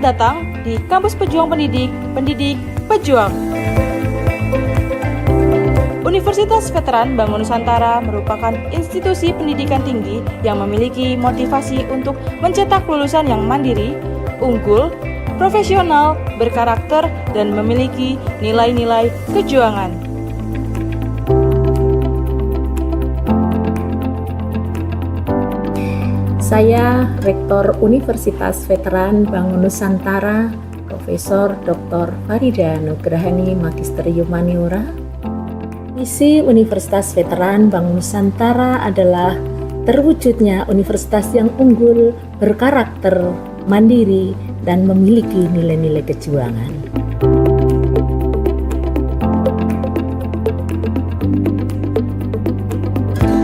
datang di Kampus Pejuang Pendidik, Pendidik Pejuang. Universitas Veteran Bangun Nusantara merupakan institusi pendidikan tinggi yang memiliki motivasi untuk mencetak lulusan yang mandiri, unggul, profesional, berkarakter, dan memiliki nilai-nilai kejuangan. Saya Rektor Universitas Veteran Bangun Nusantara, Profesor Dr. Farida Nugrahani Magister Humaniora. Misi Universitas Veteran Bangun Nusantara adalah terwujudnya universitas yang unggul, berkarakter, mandiri, dan memiliki nilai-nilai kejuangan.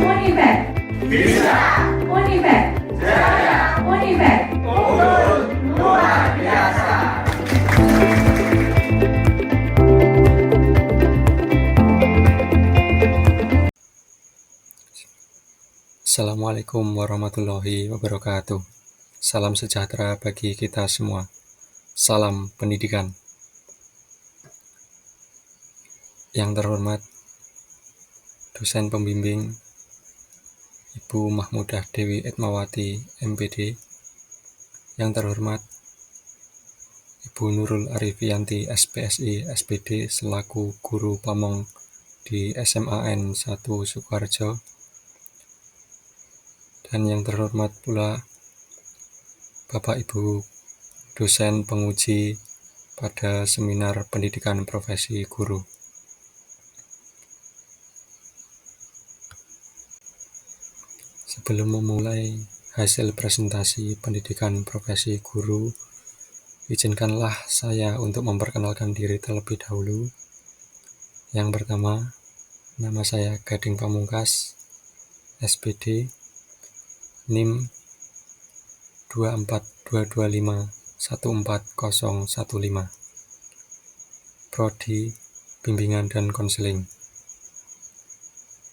Univet bisa, Univet jaya, Univet unggul luar biasa. Assalamualaikum warahmatullahi wabarakatuh. Salam sejahtera bagi kita semua. Salam pendidikan. Yang terhormat dosen pembimbing Ibu Mahmudah Dewi Etmawati, MPD. Yang terhormat Ibu Nurul Arifianti, SPSI, SPD, selaku guru pamong di SMAN 1 Sukoharjo. Dan yang terhormat pula Bapak Ibu dosen penguji pada seminar pendidikan profesi guru. Sebelum memulai hasil presentasi pendidikan profesi guru, izinkanlah saya untuk memperkenalkan diri terlebih dahulu. Yang pertama, nama saya Gading Pamungkas, SPD, NIM 24225140015, Prodi Bimbingan dan Konseling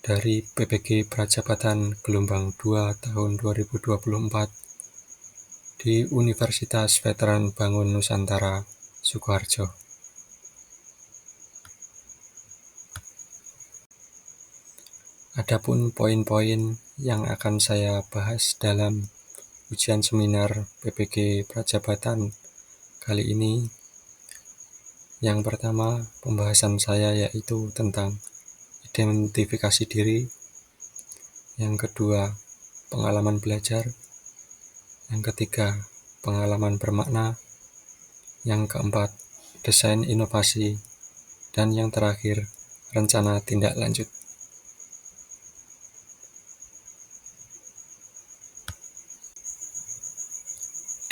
dari PPG Prajabatan Gelombang 2 tahun 2024 di Universitas Veteran Bangun Nusantara, Sukoharjo. Adapun poin-poin yang akan saya bahas dalam ujian seminar PPG Prajabatan kali ini, yang pertama pembahasan saya yaitu tentang identifikasi diri, yang kedua pengalaman belajar, yang ketiga pengalaman bermakna, yang keempat desain inovasi, dan yang terakhir rencana tindak lanjut.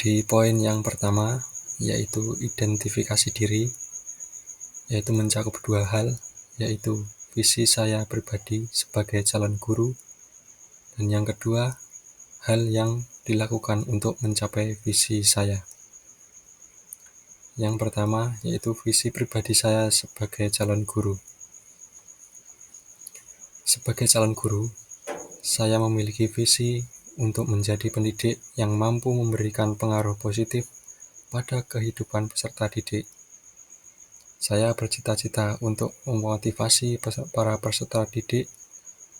Di poin yang pertama, yaitu identifikasi diri, yaitu mencakup dua hal, yaitu visi saya pribadi sebagai calon guru, dan yang kedua, hal yang dilakukan untuk mencapai visi saya. Yang pertama, yaitu visi pribadi saya sebagai calon guru. Sebagai calon guru, saya memiliki visi untuk menjadi pendidik yang mampu memberikan pengaruh positif pada kehidupan peserta didik. Saya bercita-cita untuk memotivasi para peserta didik,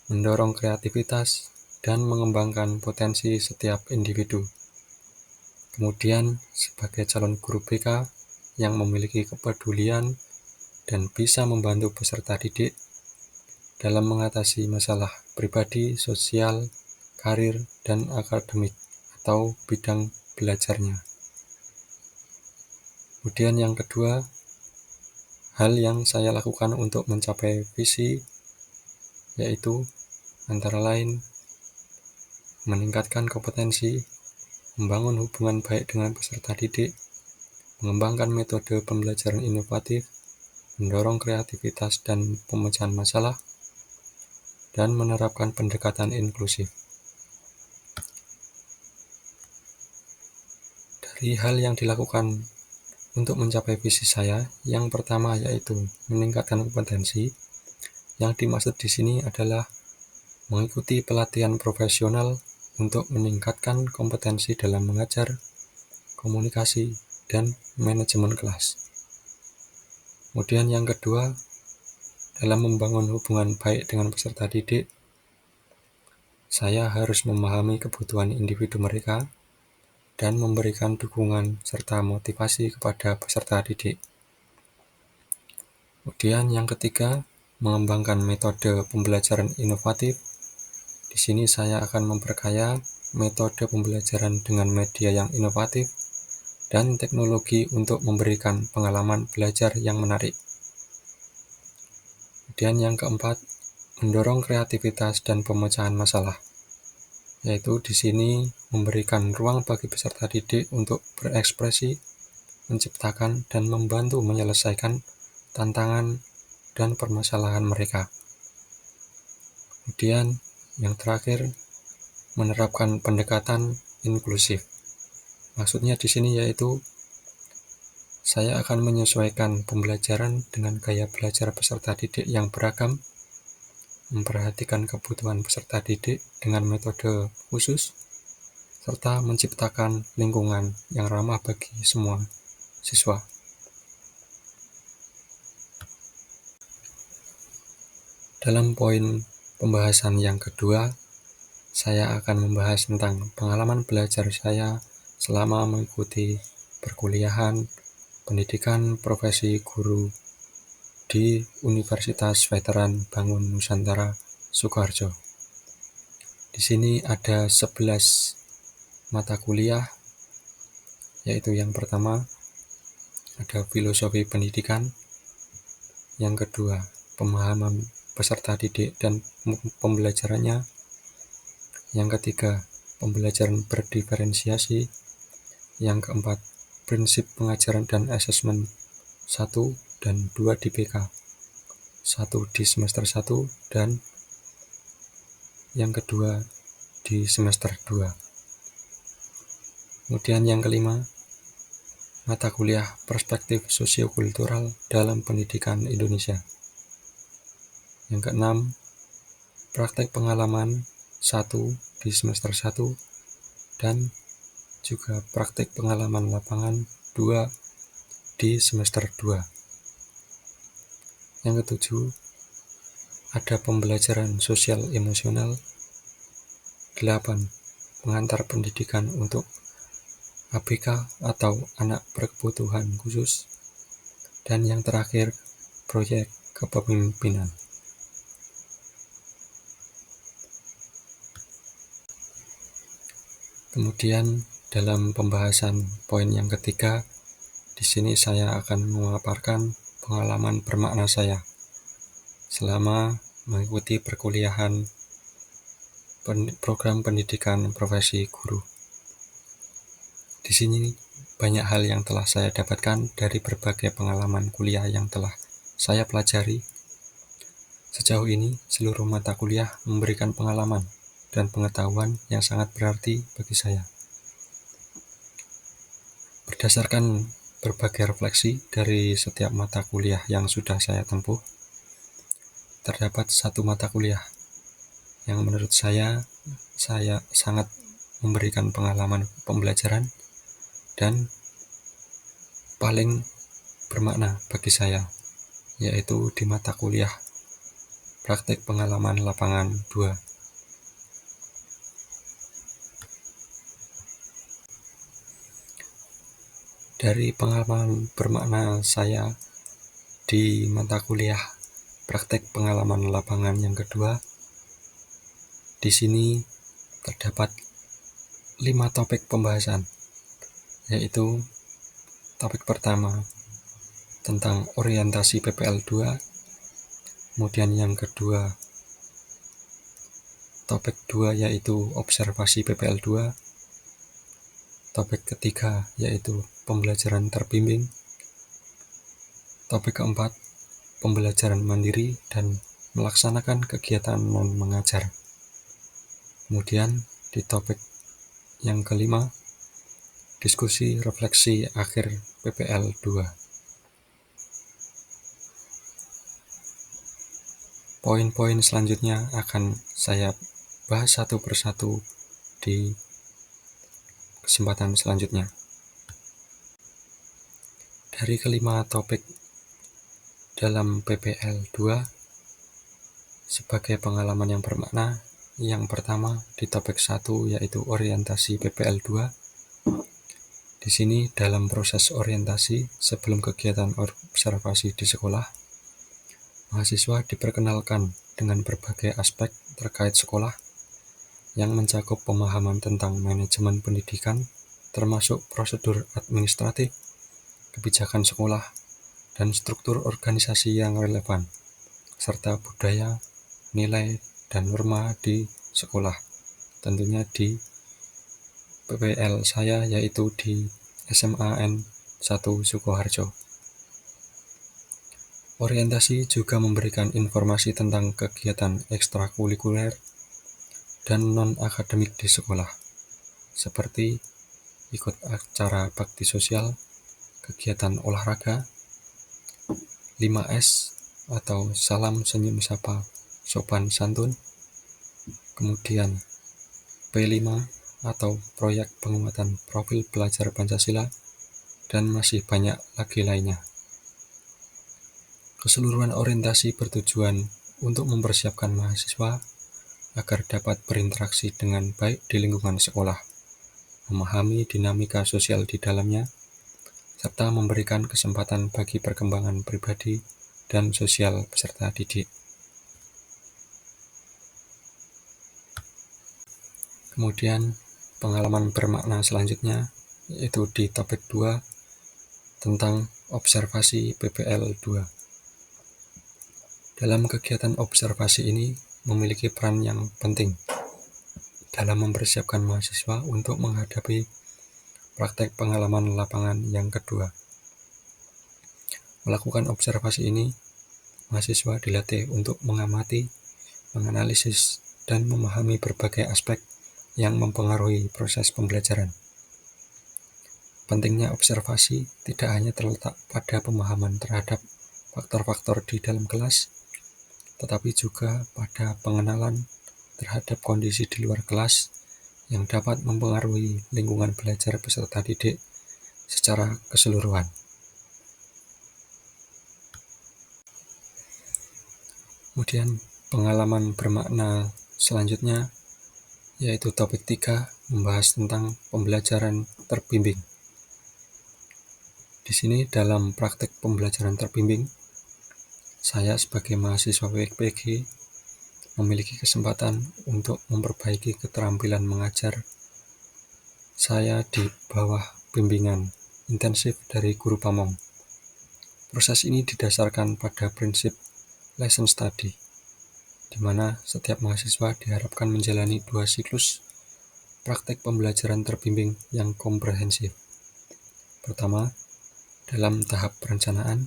mendorong kreativitas, dan mengembangkan potensi setiap individu. Kemudian, sebagai calon guru BK yang memiliki kepedulian dan bisa membantu peserta didik dalam mengatasi masalah pribadi, sosial, karir, dan akademik atau bidang belajarnya. Kemudian yang kedua, hal yang saya lakukan untuk mencapai visi yaitu antara lain meningkatkan kompetensi, membangun hubungan baik dengan peserta didik, mengembangkan metode pembelajaran inovatif, mendorong kreativitas dan pemecahan masalah, dan menerapkan pendekatan inklusif. Dari hal yang dilakukan untuk mencapai visi saya, yang pertama yaitu meningkatkan kompetensi. Yang dimaksud di sini adalah mengikuti pelatihan profesional untuk meningkatkan kompetensi dalam mengajar, komunikasi, dan manajemen kelas. Kemudian yang kedua, dalam membangun hubungan baik dengan peserta didik, saya harus memahami kebutuhan individu mereka dan memberikan dukungan serta motivasi kepada peserta didik. Kemudian yang ketiga, mengembangkan metode pembelajaran inovatif. Di sini saya akan memperkaya metode pembelajaran dengan media yang inovatif dan teknologi untuk memberikan pengalaman belajar yang menarik. Kemudian yang keempat, mendorong kreativitas dan pemecahan masalah, yaitu di sini memberikan ruang bagi peserta didik untuk berekspresi, menciptakan, dan membantu menyelesaikan tantangan dan permasalahan mereka. Kemudian yang terakhir, menerapkan pendekatan inklusif. Maksudnya di sini yaitu saya akan menyesuaikan pembelajaran dengan gaya belajar peserta didik yang beragam, memperhatikan kebutuhan peserta didik dengan metode khusus, serta menciptakan lingkungan yang ramah bagi semua siswa. Dalam poin pembahasan yang kedua, saya akan membahas tentang pengalaman belajar saya selama mengikuti perkuliahan pendidikan profesi guru di Universitas Veteran Bangun Nusantara Sukoharjo. Di sini ada 11 mata kuliah, yaitu yang pertama ada filosofi pendidikan, yang kedua pemahaman peserta didik dan pembelajarannya, yang ketiga pembelajaran berdiferensiasi, yang keempat prinsip pengajaran dan asesmen 1 dan 2 di BK, 1 di semester 1 dan yang kedua di semester 2. Kemudian yang kelima, mata kuliah perspektif sosiokultural dalam pendidikan Indonesia. Yang keenam, praktek pengalaman 1 di semester 1 dan juga praktek pengalaman lapangan 2 di semester 2. Yang ketujuh, ada pembelajaran sosial emosional. 8. Pengantar pendidikan untuk ABK atau anak berkebutuhan khusus. Dan yang terakhir, proyek kepemimpinan. Kemudian dalam pembahasan poin yang ketiga, di sini saya akan memaparkan pengalaman bermakna saya selama mengikuti perkuliahan program pendidikan profesi guru. Di sini banyak hal yang telah saya dapatkan dari berbagai pengalaman kuliah yang telah saya pelajari. Sejauh ini, seluruh mata kuliah memberikan pengalaman dan pengetahuan yang sangat berarti bagi saya. Berdasarkan berbagai refleksi dari setiap mata kuliah yang sudah saya tempuh, terdapat satu mata kuliah yang menurut saya sangat memberikan pengalaman pembelajaran dan paling bermakna bagi saya, yaitu di mata kuliah praktek pengalaman lapangan 2. Dari pengalaman bermakna saya di mata kuliah praktek pengalaman lapangan yang kedua, di sini terdapat 5 topik pembahasan, yaitu topik pertama tentang orientasi PPL 2, kemudian yang kedua topik 2 yaitu observasi PPL 2, topik ketiga yaitu pembelajaran terbimbing, topik keempat pembelajaran mandiri dan melaksanakan kegiatan non-mengajar. Kemudian di topik yang kelima, diskusi refleksi akhir PPL 2. Poin-poin selanjutnya akan saya bahas satu persatu di kesempatan selanjutnya. Dari kelima topik dalam PPL 2 sebagai pengalaman yang bermakna, yang pertama di topik 1 yaitu orientasi PPL 2. Di sini dalam proses orientasi sebelum kegiatan observasi di sekolah, mahasiswa diperkenalkan dengan berbagai aspek terkait sekolah yang mencakup pemahaman tentang manajemen pendidikan, termasuk prosedur administratif, kebijakan sekolah, dan struktur organisasi yang relevan, serta budaya, nilai, dan norma di sekolah. Tentunya di PPL saya yaitu di SMAN 1 Sukoharjo. Orientasi juga memberikan informasi tentang kegiatan ekstrakurikuler dan non-akademik di sekolah, seperti ikut acara bakti sosial, kegiatan olahraga, 5S atau salam senyum sapa sopan santun, kemudian P5 atau proyek penguatan profil pelajar Pancasila, dan masih banyak lagi lainnya. Keseluruhan orientasi bertujuan untuk mempersiapkan mahasiswa agar dapat berinteraksi dengan baik di lingkungan sekolah, memahami dinamika sosial di dalamnya, serta memberikan kesempatan bagi perkembangan pribadi dan sosial peserta didik. Kemudian pengalaman bermakna selanjutnya yaitu di topik 2 tentang observasi PPL 2. Dalam kegiatan observasi ini memiliki peran yang penting dalam mempersiapkan mahasiswa untuk menghadapi praktek pengalaman lapangan yang kedua. Melakukan observasi ini, mahasiswa dilatih untuk mengamati, menganalisis, dan memahami berbagai aspek yang mempengaruhi proses pembelajaran. Pentingnya observasi tidak hanya terletak pada pemahaman terhadap faktor-faktor di dalam kelas, tetapi juga pada pengenalan terhadap kondisi di luar kelas yang dapat mempengaruhi lingkungan belajar peserta didik secara keseluruhan. Kemudian pengalaman bermakna selanjutnya yaitu topik 3 membahas tentang pembelajaran terbimbing. Di sini dalam praktek pembelajaran terbimbing, saya sebagai mahasiswa WPG memiliki kesempatan untuk memperbaiki keterampilan mengajar saya di bawah bimbingan intensif dari guru pamong. Proses ini didasarkan pada prinsip lesson study, di mana setiap mahasiswa diharapkan menjalani 2 siklus praktek pembelajaran terbimbing yang komprehensif. Pertama, dalam tahap perencanaan,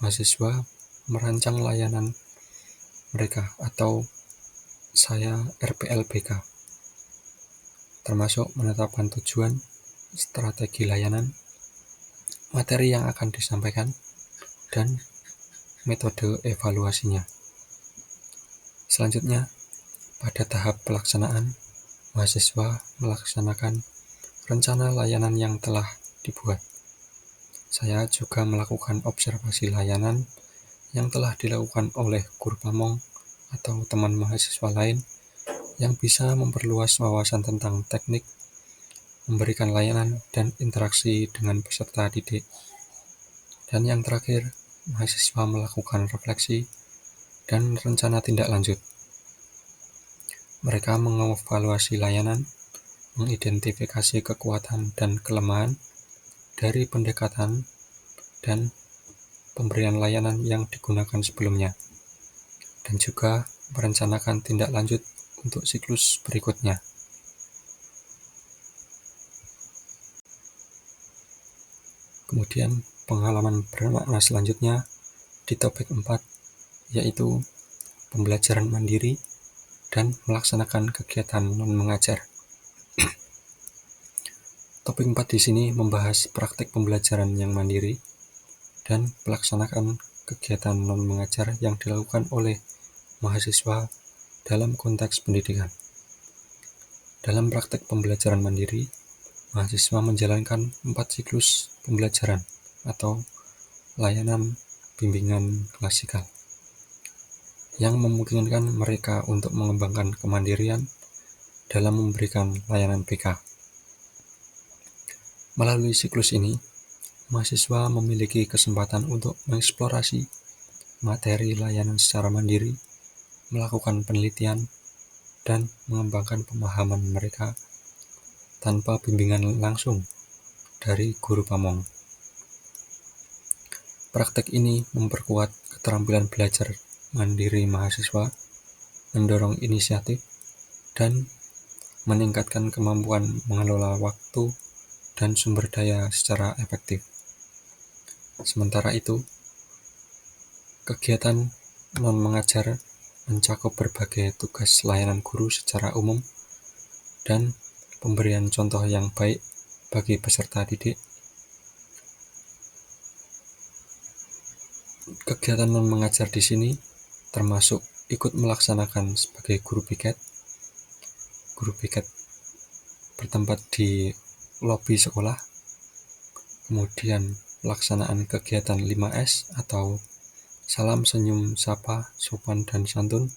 mahasiswa merancang layanan mereka atau saya RPLBK, termasuk menetapkan tujuan, strategi layanan, materi yang akan disampaikan, dan metode evaluasinya. Selanjutnya, pada tahap pelaksanaan, mahasiswa melaksanakan rencana layanan yang telah dibuat. Saya juga melakukan observasi layanan yang telah dilakukan oleh guru pamong atau teman mahasiswa lain yang bisa memperluas wawasan tentang teknik, memberikan layanan, dan interaksi dengan peserta didik. Dan yang terakhir, mahasiswa melakukan refleksi dan rencana tindak lanjut. Mereka mengevaluasi layanan, mengidentifikasi kekuatan dan kelemahan dari pendekatan dan pemberian layanan yang digunakan sebelumnya, dan juga merencanakan tindak lanjut untuk siklus berikutnya. Kemudian pengalaman bermakna selanjutnya di topik 4 yaitu pembelajaran mandiri dan melaksanakan kegiatan non-mengajar. Topik 4 di sini membahas praktik pembelajaran yang mandiri dan pelaksanaan kegiatan non-mengajar yang dilakukan oleh mahasiswa dalam konteks pendidikan. Dalam praktik pembelajaran mandiri, mahasiswa menjalankan 4 siklus pembelajaran atau layanan bimbingan klasikal yang memungkinkan mereka untuk mengembangkan kemandirian dalam memberikan layanan BK. Melalui siklus ini, mahasiswa memiliki kesempatan untuk mengeksplorasi materi layanan secara mandiri, melakukan penelitian, dan mengembangkan pemahaman mereka tanpa bimbingan langsung dari guru pamong. Praktek ini memperkuat keterampilan belajar mandiri mahasiswa, mendorong inisiatif, dan meningkatkan kemampuan mengelola waktu dan sumber daya secara efektif. Sementara itu, kegiatan non-mengajar mencakup berbagai tugas layanan guru secara umum dan pemberian contoh yang baik bagi peserta didik. Kegiatan non-mengajar di sini termasuk ikut melaksanakan sebagai guru piket. Guru piket bertempat di lobi sekolah, kemudian pelaksanaan kegiatan 5S atau salam, senyum, sapa, sopan, dan santun.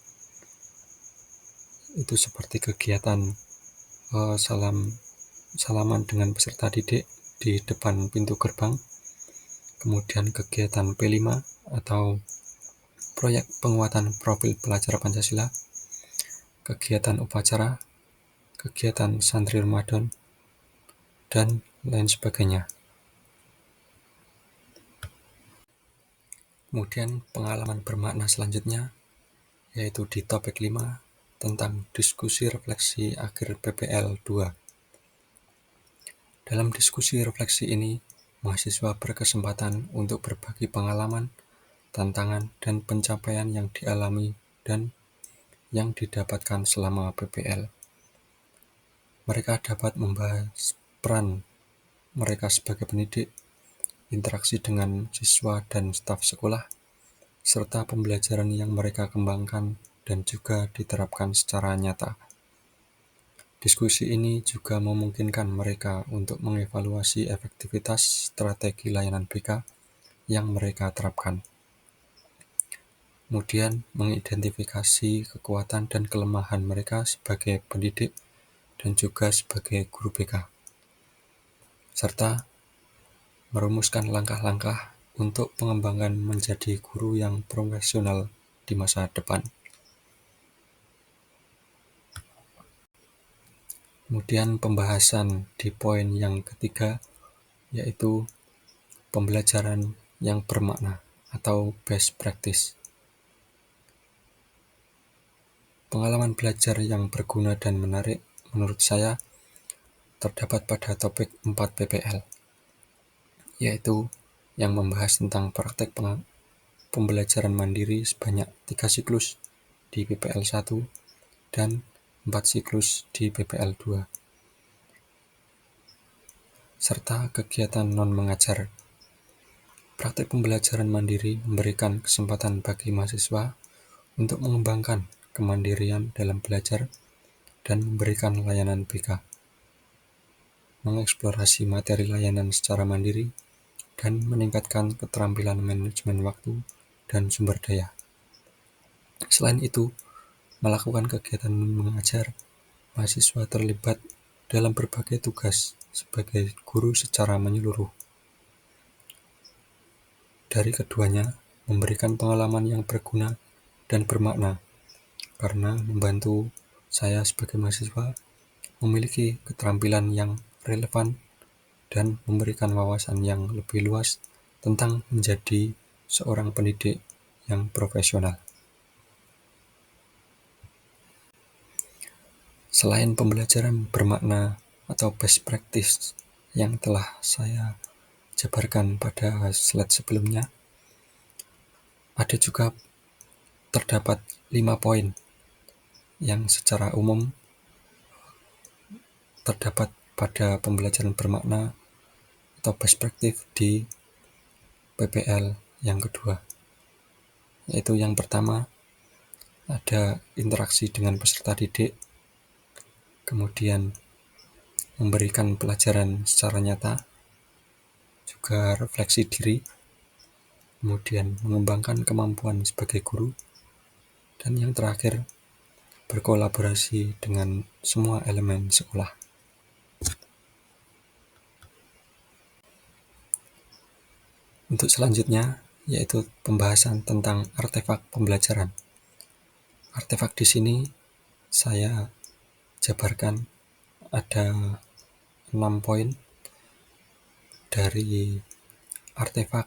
Itu seperti kegiatan salaman dengan peserta didik di depan pintu gerbang. Kemudian kegiatan P5 atau proyek penguatan profil pelajar Pancasila, kegiatan upacara, kegiatan santri Ramadan, dan lain sebagainya. Kemudian pengalaman bermakna selanjutnya yaitu di topik 5 tentang diskusi refleksi akhir PPL 2. Dalam diskusi refleksi ini, mahasiswa berkesempatan untuk berbagi pengalaman, tantangan, dan pencapaian yang dialami dan yang didapatkan selama PPL. Mereka dapat membahas peran mereka sebagai pendidik, interaksi dengan siswa dan staf sekolah, serta pembelajaran yang mereka kembangkan dan juga diterapkan secara nyata. Diskusi ini juga memungkinkan mereka untuk mengevaluasi efektivitas strategi layanan BK yang mereka terapkan. Kemudian mengidentifikasi kekuatan dan kelemahan mereka sebagai pendidik dan juga sebagai guru BK, serta merumuskan langkah-langkah untuk pengembangan menjadi guru yang profesional di masa depan. Kemudian pembahasan di poin yang ketiga yaitu pembelajaran yang bermakna atau best practice. Pengalaman belajar yang berguna dan menarik menurut saya terdapat pada topik 4 PPL, yaitu yang membahas tentang praktek pembelajaran mandiri sebanyak 3 siklus di PPL 1 dan 4 siklus di PPL 2, serta kegiatan non-mengajar. Praktek pembelajaran mandiri memberikan kesempatan bagi mahasiswa untuk mengembangkan kemandirian dalam belajar dan memberikan layanan BK, mengeksplorasi materi layanan secara mandiri, dan meningkatkan keterampilan manajemen waktu dan sumber daya. Selain itu, melakukan kegiatan mengajar, mahasiswa terlibat dalam berbagai tugas sebagai guru secara menyeluruh. Dari keduanya, memberikan pengalaman yang berguna dan bermakna, karena membantu saya sebagai mahasiswa memiliki keterampilan yang relevan dan memberikan wawasan yang lebih luas tentang menjadi seorang pendidik yang profesional. Selain pembelajaran bermakna atau best practice yang telah saya jabarkan pada slide sebelumnya, ada juga terdapat 5 poin yang secara umum terdapat pada pembelajaran bermakna atau best practice di PPL yang kedua. Yaitu yang pertama, ada interaksi dengan peserta didik, kemudian memberikan pelajaran secara nyata, juga refleksi diri, kemudian mengembangkan kemampuan sebagai guru, dan yang terakhir berkolaborasi dengan semua elemen sekolah. Untuk selanjutnya yaitu pembahasan tentang artefak pembelajaran. Artefak di sini saya jabarkan ada 6 poin dari artefak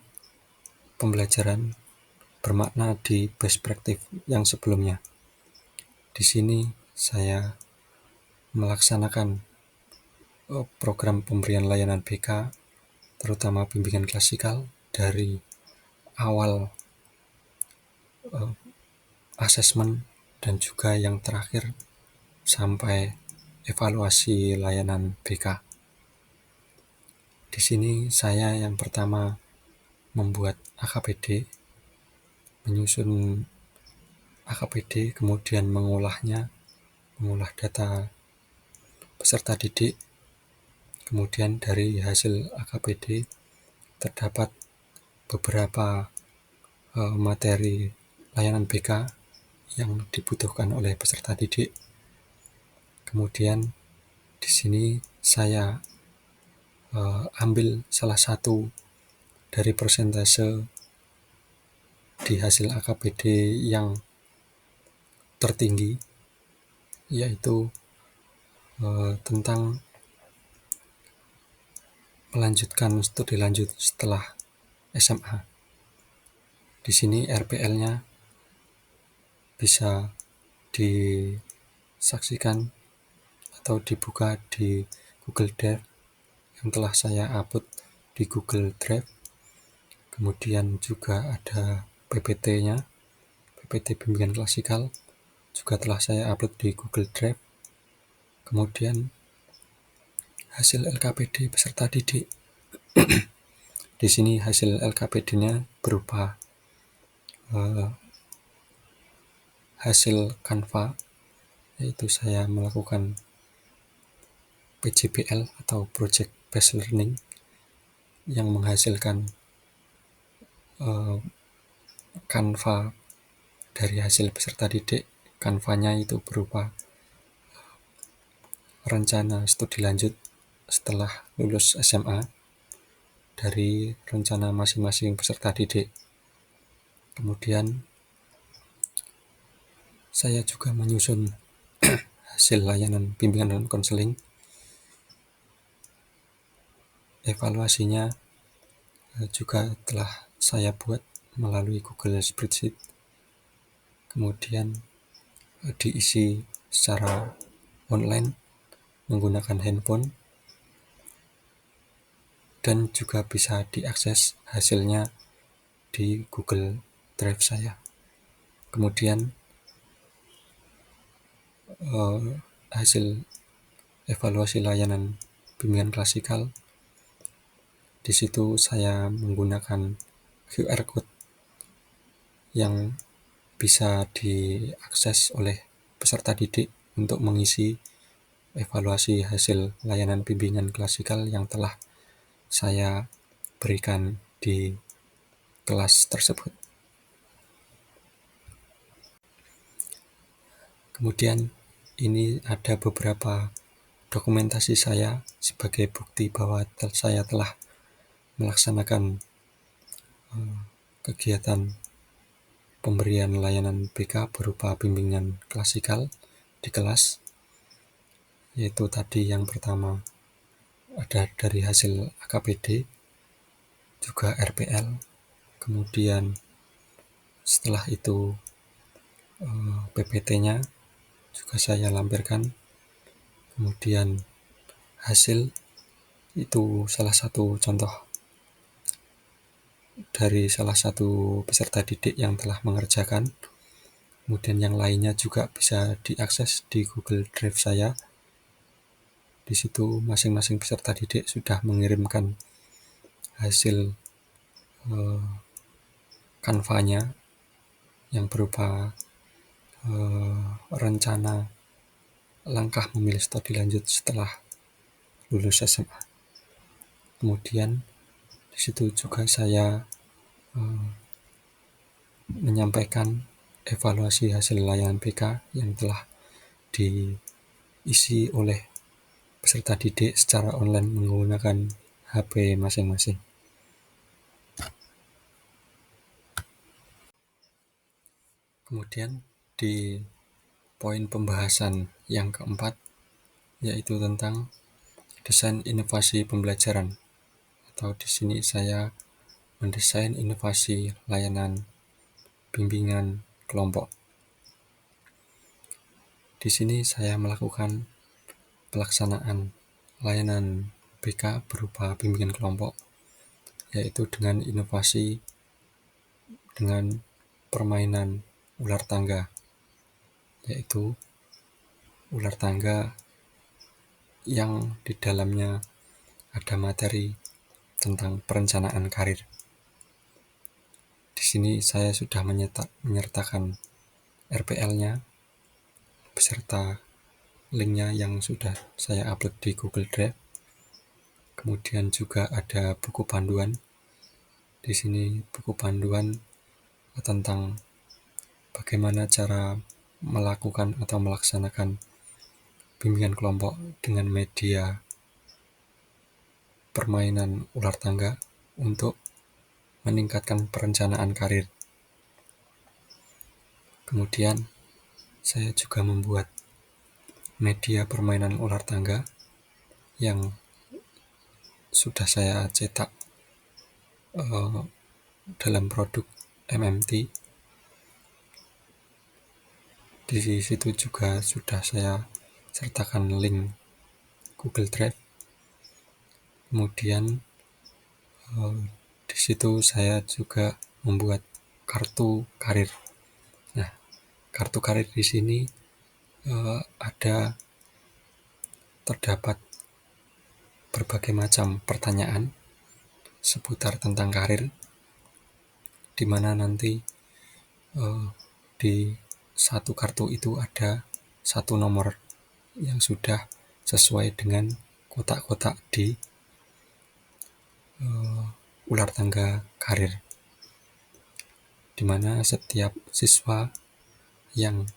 pembelajaran bermakna di best practice yang sebelumnya. Di sini saya melaksanakan program pemberian layanan BK, terutama bimbingan klasikal, dari awal asesmen dan juga yang terakhir sampai evaluasi layanan BK. Di sini saya yang pertama membuat AKPD, menyusun AKPD, kemudian mengolah data peserta didik. Kemudian dari hasil AKPD terdapat beberapa materi layanan BK yang dibutuhkan oleh peserta didik. Kemudian di sini saya ambil salah satu dari persentase di hasil AKPD yang tertinggi, yaitu tentang melanjutkan studi lanjut setelah SMA. Di sini RPL-nya bisa disaksikan atau dibuka di Google Drive yang telah saya upload di Google Drive. Kemudian juga ada PPT-nya, PPT bimbingan klasikal, juga telah saya upload di Google Drive. Kemudian hasil LKPD peserta didik. Di sini hasil LKPD-nya berupa hasil Canva, yaitu saya melakukan PJBL atau Project Based Learning yang menghasilkan Canva dari hasil peserta didik. Canva-nya itu berupa rencana studi lanjut setelah lulus SMA dari rencana masing-masing peserta didik. Kemudian saya juga menyusun hasil layanan bimbingan dan konseling. Evaluasinya juga telah saya buat melalui Google Spreadsheet. Kemudian diisi secara online menggunakan handphone, dan juga bisa diakses hasilnya di Google Drive saya. Kemudian hasil evaluasi layanan bimbingan klasikal, di situ saya menggunakan QR code yang bisa diakses oleh peserta didik untuk mengisi evaluasi hasil layanan bimbingan klasikal yang telah saya berikan di kelas tersebut. Kemudian ini ada beberapa dokumentasi saya sebagai bukti bahwa saya telah melaksanakan kegiatan pemberian layanan BK berupa bimbingan klasikal di kelas, yaitu tadi yang pertama ada dari hasil AKPD, juga RPL, kemudian setelah itu PPT-nya juga saya lampirkan, kemudian hasil itu salah satu contoh dari salah satu peserta didik yang telah mengerjakan. Kemudian yang lainnya juga bisa diakses di Google Drive saya. Di situ masing-masing peserta didik sudah mengirimkan hasil Canva-nya yang berupa rencana langkah memilih studi lanjut setelah lulus SMA. Kemudian di situ juga saya menyampaikan evaluasi hasil layanan BK yang telah diisi oleh peserta didik secara online menggunakan HP masing-masing. Kemudian di poin pembahasan yang keempat, yaitu tentang desain inovasi pembelajaran, atau di sini saya mendesain inovasi layanan bimbingan kelompok. Di sini saya melakukan pelaksanaan layanan BK berupa bimbingan kelompok, yaitu dengan inovasi dengan permainan ular tangga, yaitu ular tangga yang di dalamnya ada materi tentang perencanaan karir. Di sini saya sudah menyertakan RPL-nya beserta linknya yang sudah saya upload di Google Drive. Kemudian juga ada buku panduan. Di sini buku panduan tentang bagaimana cara melakukan atau melaksanakan bimbingan kelompok dengan media permainan ular tangga untuk meningkatkan perencanaan karir. Kemudian saya juga membuat media permainan ular tangga yang sudah saya cetak dalam produk MMT. Di situ juga sudah saya sertakan link Google Drive. Kemudian di situ saya juga membuat kartu karir. Nah, kartu karir di sini terdapat berbagai macam pertanyaan seputar tentang karir, di mana nanti di satu kartu itu ada satu nomor yang sudah sesuai dengan kotak-kotak di ular tangga karir, di mana setiap siswa yang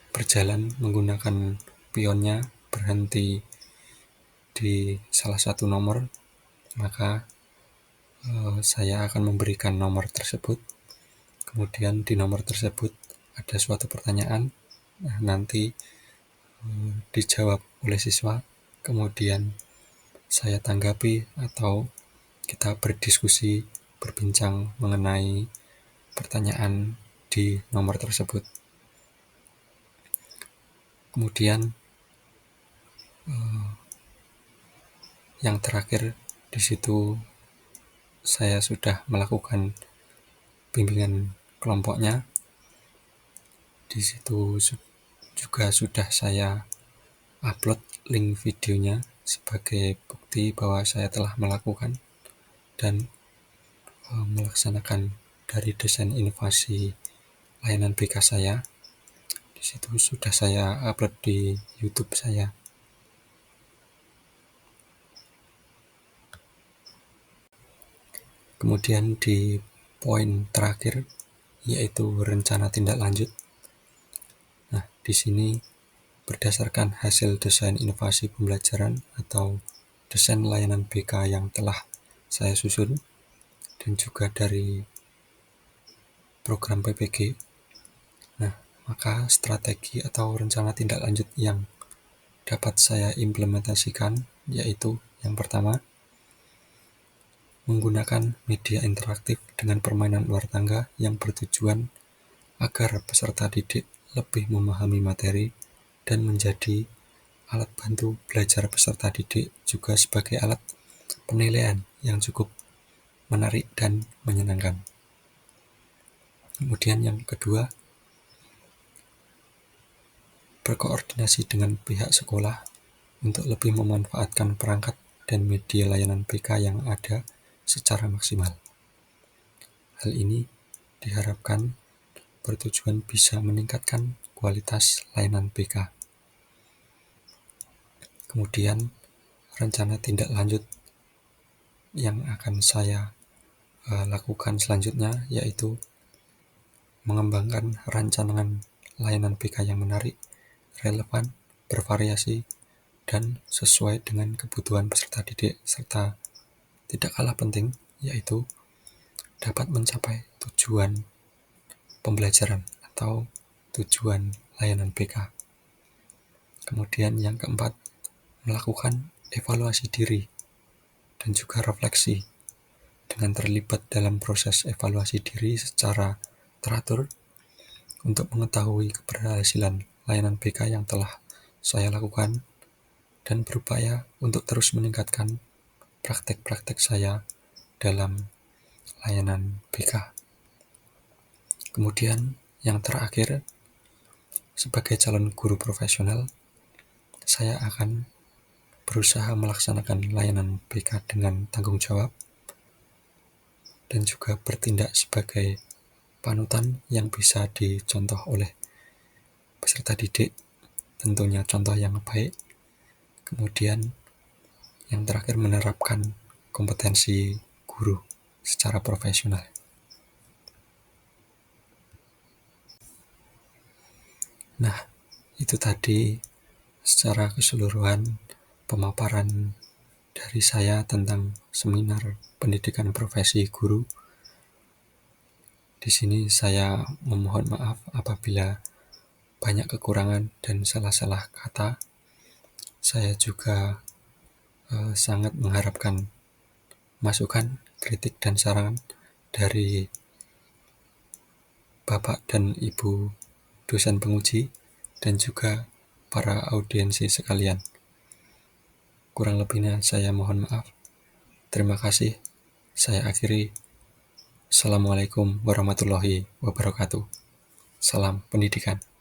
berjalan menggunakan pionnya berhenti di salah satu nomor, maka saya akan memberikan nomor tersebut. Kemudian di nomor tersebut ada suatu pertanyaan, nanti dijawab oleh siswa, kemudian saya tanggapi atau kita berdiskusi, berbincang mengenai pertanyaan di nomor tersebut. Kemudian yang terakhir, di situ saya sudah melakukan bimbingan kelompoknya. Di situ juga sudah saya upload link videonya sebagai bukti bahwa saya telah melakukan dan melaksanakan dari desain inovasi layanan BK saya. Di situ sudah saya upload di YouTube saya. Kemudian di poin terakhir, yaitu rencana tindak lanjut. Nah, di sini berdasarkan hasil desain inovasi pembelajaran atau desain layanan BK yang telah saya susun dan juga dari program PPG. Nah, maka strategi atau rencana tindak lanjut yang dapat saya implementasikan yaitu yang pertama, menggunakan media interaktif dengan permainan ular tangga yang bertujuan agar peserta didik lebih memahami materi dan menjadi alat bantu belajar peserta didik, juga sebagai alat penilaian yang cukup menarik dan menyenangkan. Kemudian yang kedua, berkoordinasi dengan pihak sekolah untuk lebih memanfaatkan perangkat dan media layanan BK yang ada secara maksimal. Hal ini diharapkan bertujuan bisa meningkatkan kualitas layanan BK. Kemudian rencana tindak lanjut yang akan saya lakukan selanjutnya yaitu mengembangkan rancangan layanan BK yang menarik, relevan, bervariasi, dan sesuai dengan kebutuhan peserta didik, serta tidak kalah penting yaitu dapat mencapai tujuan pembelajaran atau tujuan layanan BK. Kemudian yang keempat, melakukan evaluasi diri dan juga refleksi dengan terlibat dalam proses evaluasi diri secara teratur untuk mengetahui keberhasilan layanan BK yang telah saya lakukan dan berupaya untuk terus meningkatkan praktek-praktek saya dalam layanan BK. Kemudian yang terakhir, sebagai calon guru profesional, saya akan berusaha melaksanakan layanan BK dengan tanggung jawab dan juga bertindak sebagai panutan yang bisa dicontoh oleh peserta didik, tentunya contoh yang baik. Kemudian yang terakhir, menerapkan kompetensi guru secara profesional. Nah, itu tadi secara keseluruhan pemaparan dari saya tentang seminar pendidikan profesi guru. Di sini saya memohon maaf apabila banyak kekurangan dan salah-salah kata. Saya juga sangat mengharapkan masukan, kritik, dan saran dari Bapak dan Ibu dosen penguji dan juga para audiensi sekalian. Kurang lebihnya saya mohon maaf. Terima kasih. Saya akhiri. Assalamualaikum warahmatullahi wabarakatuh. Salam pendidikan.